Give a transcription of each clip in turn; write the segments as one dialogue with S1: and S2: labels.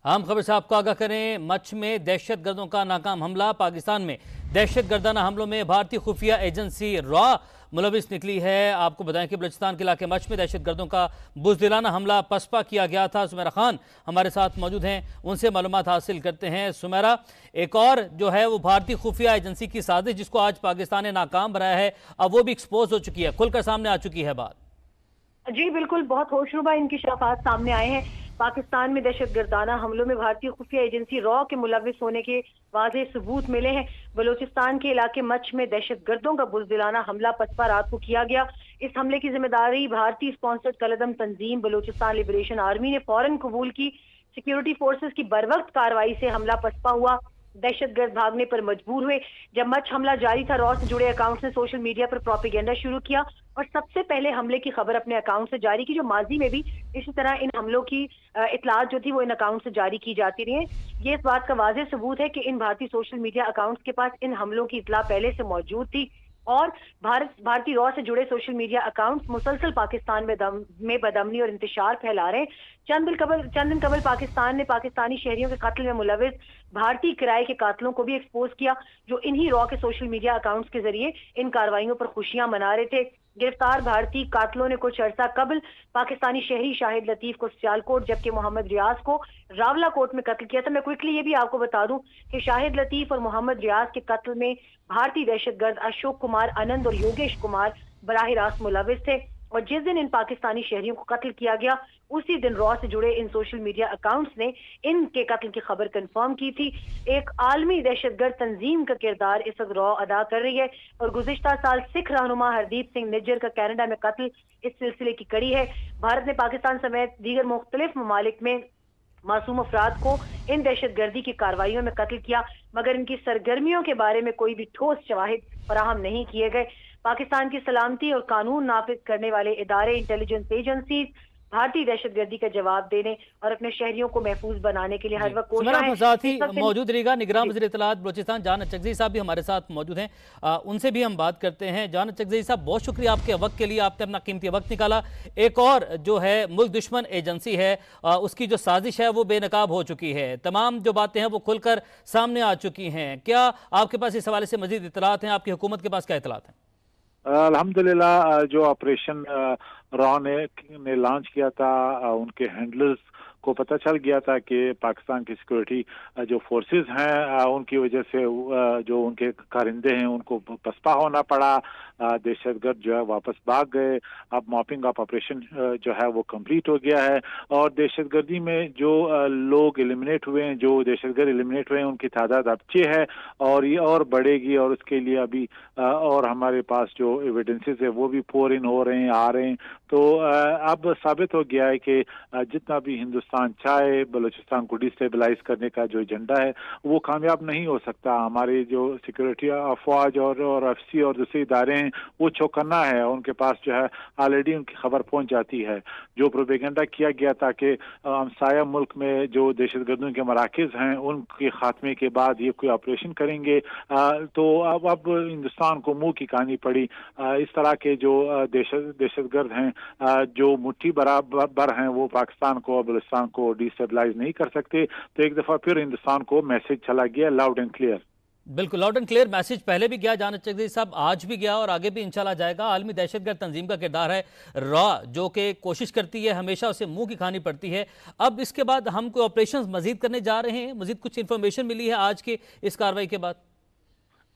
S1: हम खबर से आपको आगाह करें। मच्छ में दहशत गर्दों का नाकाम हमला। पाकिस्तान में दहशत गर्दाना हमलों में भारतीय खुफिया एजेंसी रॉ मुलविस निकली है। आपको बताएं कि बलूचिस्तान के इलाके मच्छ में दहशत गर्दों का बुज़दिलाना हमला पसपा किया गया था। सुमेरा खान हमारे साथ मौजूद हैं, उनसे मालूमात हासिल करते हैं। सुमेरा, एक और जो है वो भारतीय खुफिया एजेंसी की साजिश जिसको आज पाकिस्तान ने नाकाम बनाया है, अब वो भी एक्सपोज हो चुकी है, खुलकर सामने आ चुकी है बात।
S2: जी बिल्कुल, बहुत होशरुबा इंकिशाफात सामने आए हैं। पाकिस्तान में दहशत गर्दाना हमलों में भारतीय खुफिया एजेंसी रॉ के मुलविस होने के वाज़ेह सबूत मिले हैं। बलूचिस्तान के इलाके मच्छ में दहशत गर्दों का बुज़दिलाना हमला पसपा रात को किया गया। इस हमले की जिम्मेदारी भारतीय स्पॉन्सर्ड कलदम तंजीम बलूचिस्तान लिबरेशन आर्मी ने फौरन कबूल की। सिक्योरिटी फोर्सेस की बरवक्त कार्रवाई से हमला पसपा हुआ। दहशतगर्द भागने पर मजबूर हुए। जब मच्छ हमला जारी था, रॉ से जुड़े अकाउंट्स ने सोशल मीडिया पर प्रोपेगेंडा शुरू किया और सबसे पहले हमले की खबर अपने अकाउंट से जारी की, जो माजी में भी इसी तरह इन हमलों की इतलात जो थी वो इन अकाउंट से जारी की जाती रही है। ये इस बात का वाज़ेह सबूत है कि इन भारतीय सोशल मीडिया अकाउंट्स के पास इन हमलों की इतला पहले से मौजूद थी और भारतीय रॉ से जुड़े सोशल मीडिया अकाउंट्स मुसलसल पाकिस्तान में बदअमनी और इंतशार फैला रहे हैं। चंद दिन कबल पाकिस्तान ने पाकिस्तानी शहरियों के कत्ल में मुलविस भारतीय किराए के कातलों को भी एक्सपोज किया, जो इन्हीं रॉ के सोशल मीडिया अकाउंट्स के जरिए इन कार्रवाइयों पर खुशियां मना रहे थे। गिरफ्तार भारतीय कातलों ने कुछ अरसा कबल पाकिस्तानी शहरी शाहिद लतीफ को सियालकोट जबकि मोहम्मद रियाज को रावलाकोट में कत्ल किया था। मैं क्विकली ये भी आपको बता दूं कि शाहिद लतीफ और मोहम्मद रियाज के कत्ल में भारतीय दहशतगर्द अशोक कुमार आनंद और योगेश कुमार बराह रास्त मुलविस थे और जिस दिन इन पाकिस्तानी शहरियों को कत्ल किया गया उसी दिन रॉ से जुड़े इन सोशल मीडिया अकाउंट्स ने इनके कत्ल की खबर कंफर्म की थी। एक आलमी दहशतगर्द तंजीम का किरदार इस वक्त रॉ अदा कर रही है और गुज़िश्ता साल सिख रहनुमा हरदीप सिंह निज्जर का कनाडा में कत्ल इस सिलसिले की कड़ी है। भारत ने पाकिस्तान समेत दीगर मुख्तलिफ ममालिक में मासूम अफराद को इन दहशतगर्दी की कार्रवाइयों में कत्ल किया, मगर इनकी सरगर्मियों के बारे में कोई भी ठोस शवाहिद फराहम नहीं किए गए। पाकिस्तान की सलामती और कानून नाफिज करने वाले इदारे, इंटेलिजेंस एजेंसी भारतीय दहशतगर्दी का जवाब देने और अपने शहरियों को महफूज बनाने के लिए हर वक्त कोशिश है।
S1: साथ ही मौजूद रहेगा निगरान वज़ीर इत्तलात बलूचिस्तान जान चकज़ई साहब भी हमारे साथ मौजूद हैं, उनसे भी हम बात करते हैं। जान चकज़ई साहब, बहुत शुक्रिया आपके वक्त के लिए, आपने अपना कीमती वक्त निकाला। एक और जो है मुल्क दुश्मन एजेंसी है उसकी जो साजिश है वो बेनकाब हो चुकी है, तमाम जो बातें हैं वो खुलकर सामने आ चुकी हैं। क्या आपके पास इस हवाले से मज़ीद इत्तलात हैं? आपकी हुकूमत के पास क्या इत्तलात हैं?
S3: अल्हम्दुलिल्लाह, जो ऑपरेशन रॉ ने लॉन्च किया था, उनके हैंडलर्स को पता चल गया था कि पाकिस्तान की सिक्योरिटी जो फोर्सेस हैं उनकी वजह से जो उनके कारिंदे हैं उनको पसपा होना पड़ा। दहशतगर्द जो है वापस भाग गए। अब मॉपिंग अप ऑपरेशन जो है वो कंप्लीट हो गया है और दहशतगर्दी में जो लोग एलिमिनेट हुए हैं, जो दहशतगर्द एलिमिनेट हुए हैं, उनकी तादाद अब 6 है और ये और बढ़ेगी और उसके लिए अभी और हमारे पास जो एविडेंसेस है वो भी पोर इन हो रहे हैं, आ रहे हैं। तो अब साबित हो गया है कि जितना भी हिंदुस्तान चाहे बलूचिस्तान को डिस्टेबलाइज करने का जो एजेंडा है वो कामयाब नहीं हो सकता। हमारे जो सिक्योरिटी अफवाज और एफसी और दूसरे इदारे हैं वो चौकन्ना है, उनके पास जो है ऑलरेडी उनकी खबर पहुंच जाती है। जो प्रोपेगेंडा किया गया था कि हमसाया मुल्क में जो दहशतगर्दों के मराकज़ हैं उनके खात्मे के बाद ये कोई ऑपरेशन करेंगे, तो अब हिंदुस्तान को मुंह की कहानी पड़ी। इस तरह के जो दहशतगर्द हैं जो मुट्ठी बराबर हैं वो पाकिस्तान को और बलूचिस्तान को डिस्टेबलाइज नहीं कर सकते। तो एक दफा फिर हिंदुस्तान को मैसेज चला गया लाउड एंड क्लियर।
S1: बिल्कुल, लाउड एंड क्लियर मैसेज पहले भी गया जान चकज़ई साहब, आज भी गया और आगे भी इंशाल्लाह जाएगा। आलमी दहशतगर्द तंजीम का किरदार है रॉ, जो कि कोशिश करती है, हमेशा उसे मुंह की खानी पड़ती है। अब इसके बाद हम कोई ऑपरेशंस मजीद करने जा रहे हैं, मजीद कुछ इन्फॉर्मेशन मिली है आज के इस कार्रवाई के बाद?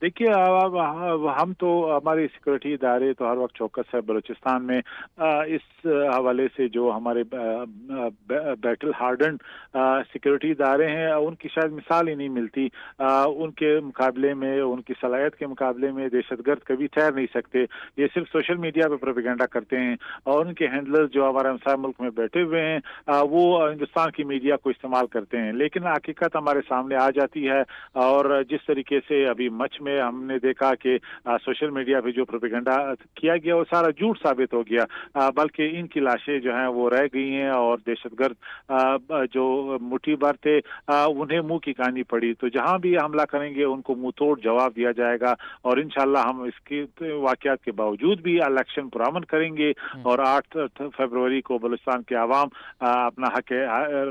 S3: देखिए, हम तो हमारे सिक्योरिटी इदारे तो हर वक्त चौकस है बलूचिस्तान में। इस हवाले से जो हमारे बैटल हार्डन सिक्योरिटी इदारे हैं उनकी शायद मिसाल ही नहीं मिलती। उनके मुकाबले में, उनकी सलाहियत के मुकाबले में दहशतगर्द कभी ठहर नहीं सकते। ये सिर्फ सोशल मीडिया पे प्रोपेगेंडा करते हैं और उनके हैंडलर्स जो हमारे हमसाया मुल्क में बैठे हुए हैं वो हिंदुस्तान की मीडिया को इस्तेमाल करते हैं। लेकिन हकीकत हमारे सामने आ जाती है और जिस तरीके से अभी मच्छ में हमने देखा कि सोशल मीडिया पे जो प्रोपेगेंडा किया गया वो सारा झूठ साबित हो गया, बल्कि इनकी लाशें जो हैं वो रह गई हैं और दहशतगर्द जो मुट्ठी भर थे उन्हें मुंह की कहानी पड़ी। तो जहां भी हमला करेंगे उनको मुंह तोड़ जवाब दिया जाएगा और इंशाल्लाह हम इसके वाकयात के बावजूद भी इलेक्शन पुरअमन करेंगे और 8 फरवरी को बलूचिस्तान के आवाम अपना हक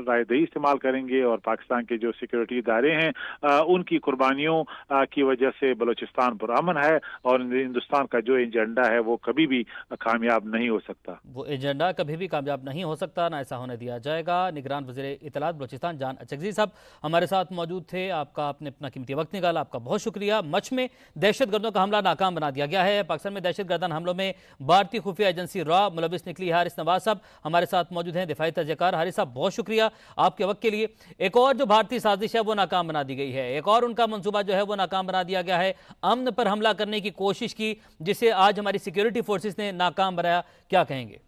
S3: राय दही इस्तेमाल करेंगे और पाकिस्तान के जो सिक्योरिटी इदारे हैं उनकी कुर्बानियों की वजह से बलूचिस्तान पुरअमन है और हिंदुस्तान का जो एजेंडा है वो कभी भी कामयाब नहीं हो सकता।
S1: वो एजेंडा कभी भी कामयाब नहीं हो सकता, ना ऐसा होने दिया जाएगा। निगरान वज़ीर इत्तलात बलूचिस्तान जान अचकज़ई साहब हमारे साथ मौजूद थे। आपका आपने अपना कीमती वक्त निकाला, आपका बहुत शुक्रिया। मच में दहशतगर्दों का हमला नाकाम बना दिया गया है। पाकिस्तान में दहशतगर्दान हमलों में भारतीय खुफिया एजेंसी रॉ मुलविस निकली। हारिस नवाज साहब हमारे साथ मौजूद हैं, दिफाई तर्जकार। हारिस साहब बहुत शुक्रिया आपके वक्त के लिए। एक और जो भारतीय साजिश है वो नाकाम बना दी गई है, एक और उनका मंसूबा जो है वो नाकाम बना दिया गया है। अमन पर हमला करने की कोशिश की जिसे आज हमारी सिक्योरिटी फोर्सेस ने नाकाम बनाया, क्या कहेंगे?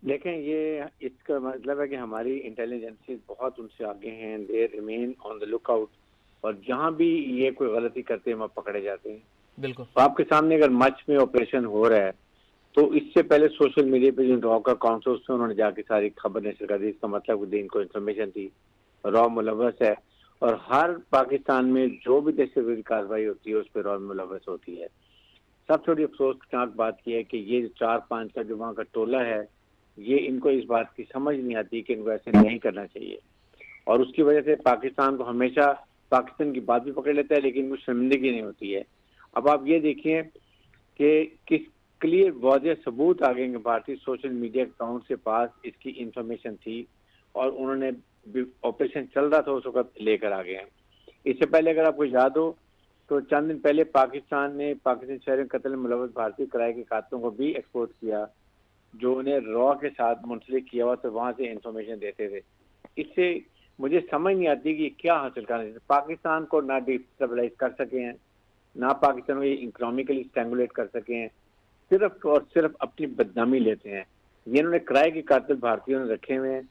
S4: देखें, ये इसका मतलब है कि हमारी इंटेलिजेंसेस बहुत उनसे आगे हैं। They remain on the lookout और जहां भी ये कोई गलती करते हैं वहाँ पकड़े जाते हैं।
S1: बिल्कुल।
S4: तो आपके सामने अगर मच में ऑपरेशन हो रहा है तो इससे पहले सोशल मीडिया पे जो रॉ का काउंसिल से उन्होंने जाके सारी खबर नशर कर दी। इसका मतलब इनको इन्फॉर्मेशन थी, रॉ मुलव्वस है और हर पाकिस्तान में जो भी दहशतगर्दी कार्रवाई होती है उस पर रॉ मुलव्वस होती है। सबसे बड़ी अफसोसनाक बात यह है कि ये 4-5 का जो वहाँ का टोला है, ये इनको इस बात की समझ नहीं आती कि इनको ऐसे नहीं करना चाहिए और उसकी वजह से पाकिस्तान को हमेशा पाकिस्तान की बात भी पकड़ लेता है लेकिन कुछ शर्मिंदगी नहीं होती है। अब आप ये देखिए कि किस क्लियर वाज़ेह सबूत आ गए कि भारतीय सोशल मीडिया अकाउंट के पास इसकी इंफॉर्मेशन थी और उन्होंने ऑपरेशन चल रहा था उस वक्त लेकर आ गए हैं। इससे पहले अगर आपको याद हो तो चंद दिन पहले पाकिस्तान ने पाकिस्तान शहर में कत्ल मुलव्वस भारतीय किराए के कातलों को भी एक्सपोज किया जो उन्हें रॉ के साथ मुंसलिक किया हुआ तो वहां से इंफॉर्मेशन देते थे। इससे मुझे समझ नहीं आती कि क्या हासिल करना चाहिए। पाकिस्तान को ना डिस्टेबलाइज कर सके हैं, ना पाकिस्तान को इकोनॉमिकली स्ट्रैंगुलेट कर सके हैं, सिर्फ और सिर्फ अपनी बदनामी लेते हैं। ये इन्होंने किराए के कातिल भारतीयों ने रखे हुए हैं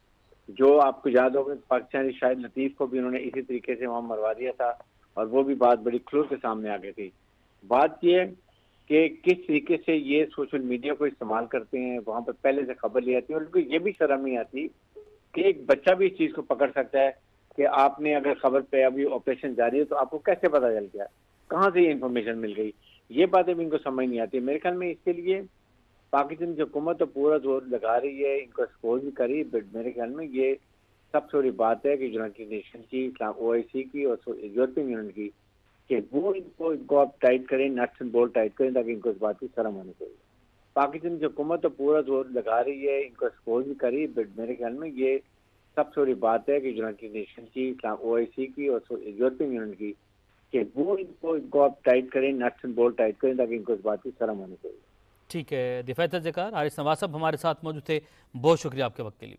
S4: जो आपको याद होगा पाकिस्तानी शाहिद लतीफ को भी उन्होंने इसी तरीके से वहां मरवा दिया था और वो भी बात बड़ी खुल के सामने आ गई थी। बात ये कि किस तरीके से ये सोशल मीडिया को इस्तेमाल करते हैं, वहां पर पहले से खबर ले आती है और उनको ये भी शर्म नहीं आती कि एक बच्चा भी इस चीज को पकड़ सकता है कि आपने अगर खबर पे अभी ऑपरेशन जारी है तो आपको कैसे पता चल गया, कहाँ से ये इन्फॉर्मेशन मिल गई। ये बातें भी इनको समझ नहीं आती। मेरे ख्याल में इसके लिए पाकिस्तान की हुकूमत तो पूरा जोर लगा रही है, इनको एक्सपोज भी करी, बट मेरे ख्याल में ये सबसे बड़ी बात है कि यूनाइटेड नेशन की, OIC की और यूरोपियन यूनियन की कि वो इनको आप टाइट करें, नट्स एंड बोल्ट टाइट करें ताकि इनको इस बात की शर्म होनी चाहिए। पाकिस्तान की हुकूमत तो पूरा जोर लगा रही है, इनको एक्सपोज भी करी, बट मेरे ख्याल में ये सबसे बड़ी बात है कि यूनाइटेड नेशन की, OIC की और यूरोपियन यूनियन की कि वो इनको आप टाइट करें, नट्स एंड बोल्ट टाइट करें ताकि इनको इस बात की शर्म होनी चाहिए।
S1: ठीक है, दिफाई तर्जकार हारिस नवाज साहब हमारे साथ मौजूद थे, बहुत शुक्रिया आपके वक्त के लिए।